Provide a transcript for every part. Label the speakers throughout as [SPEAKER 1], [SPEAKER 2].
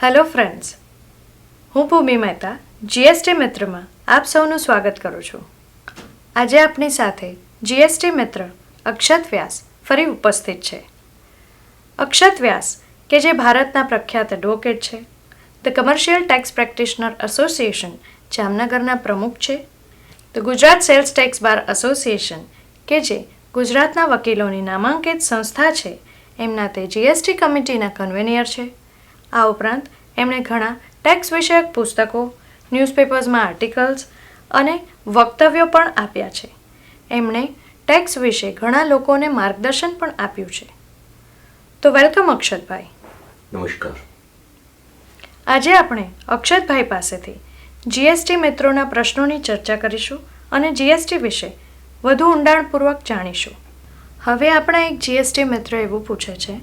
[SPEAKER 1] Hello friends, હું ભૂમિ Mehta GST મિત્રમાં આપ સૌનું સ્વાગત કરું છું. આજે આપણી સાથે જીએસટી મિત્ર અક્ષત વ્યાસ ફરી ઉપસ્થિત છે. અક્ષત વ્યાસ કે જે ભારતના પ્રખ્યાત એડવોકેટ છે, the commercial tax practitioner association જામનગરના પ્રમુખ છે, the Gujarat sales tax bar association કે જે ગુજરાતના વકીલોની નામાંકિત સંસ્થા છે, એમના તે જીએસટી કમિટીના કન્વેનિયર છે. આ ઉપરાંત એમણે ઘણા ટેક્સ વિષયક પુસ્તકો, ન્યૂઝપેપર્સમાં આર્ટિકલ્સ અને વક્તવ્યો પણ આપ્યા છે. એમણે ટેક્સ વિશે ઘણા લોકોને માર્ગદર્શન પણ આપ્યું છે. તો વેલકમ અક્ષતભાઈ.
[SPEAKER 2] નમસ્કાર.
[SPEAKER 1] આજે આપણે અક્ષતભાઈ પાસેથી જીએસટી મિત્રોના પ્રશ્નોની ચર્ચા કરીશું અને જીએસટી વિશે વધુ ઊંડાણપૂર્વક જાણીશું. હવે આપણા એક જીએસટી મિત્ર એવું પૂછે છે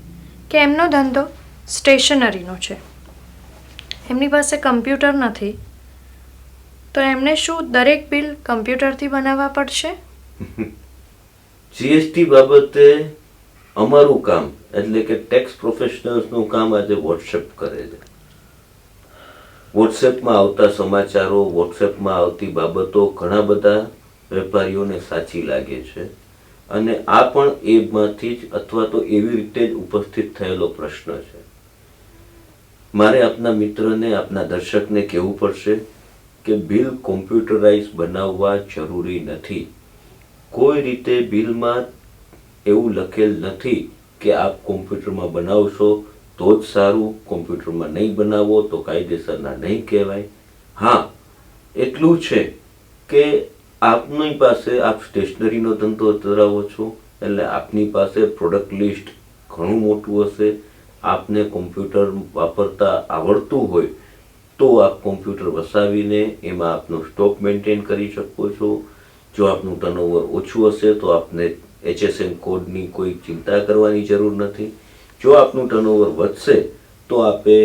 [SPEAKER 1] કે એમનો ધંધો સ્ટેશનરીનો છે, એમની પાસે કમ્પ્યુટર નથી, તો એમને શું દરેક બિલ કમ્પ્યુટરથી બનાવવા પડશે?
[SPEAKER 2] જીએસટી બાબતે અમારું કામ એટલે કે ટેક્સ પ્રોફેશનલ્સનું કામ આજે વોટ્સએપ કરે છે. વોટ્સએપમાં આવતા સમાચારો, વોટ્સએપમાં આવતી બાબતો ઘણા બધા વેપારીઓને સાચી લાગે છે અને આ પણ એમાંથી જ અથવા તો એવી રીતે જ ઉપસ્થિત થયેલો પ્રશ્ન છે. મારે આપના મિત્રને, આપના દર્શકને કહેવું પડશે કે બિલ કોમ્પ્યુટરાઇઝ બનાવવા જરૂરી નથી. કોઈ રીતે બિલમાં એવું લખેલ નથી કે આપ કોમ્પ્યુટરમાં બનાવશો તો જ સારું, કોમ્પ્યુટરમાં નહીં બનાવો તો કાયદેસરના નહીં કહેવાય. હા, એટલું છે કે આપની પાસે, આપ સ્ટેશનરીનો ધંધો ધરાવો છો એટલે આપની પાસે પ્રોડક્ટ લિસ્ટ ઘણું મોટું હશે. આપને કોમ્પ્યુટર વાપરતા આવડતું હોય તો આપ કોમ્પ્યુટર વસાવીને એમાં આપનો સ્ટોક મેન્ટેન કરી શકો છો. જો આપનું ટર્નઓવર ઓછું હશે તો આપને HSN કોડની કોઈ ચિંતા કરવાની જરૂર નથી. જો આપનું ટર્નઓવર વધશે તો આપે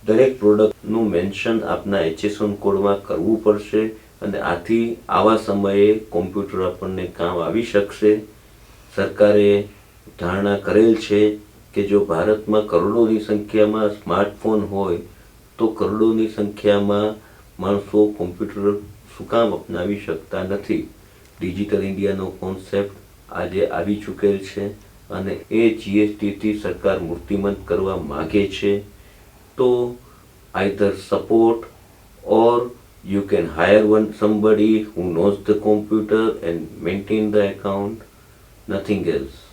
[SPEAKER 2] દરેક પ્રોડક્ટનું મેન્શન આપના HSN કોડમાં કરવું પડશે અને આથી આવા સમયે કોમ્પ્યુટર આપણને કામ આવી શકશે. સરકારે ધારણા કરેલ છે કે જો ભારતમાં કરોડોની સંખ્યામાં સ્માર્ટફોન હોય તો કરોડોની સંખ્યામાં માણસો કોમ્પ્યુટર શું કામ અપનાવી શકતા નથી. ડિજિટલ ઇન્ડિયાનો કોન્સેપ્ટ આજે આવી ચૂકેલ છે અને એ જીએસટીથી સરકાર મૂર્તિમંત કરવા માગે છે. તો either support or you can hire somebody who knows the computer and maintain the account, nothing else.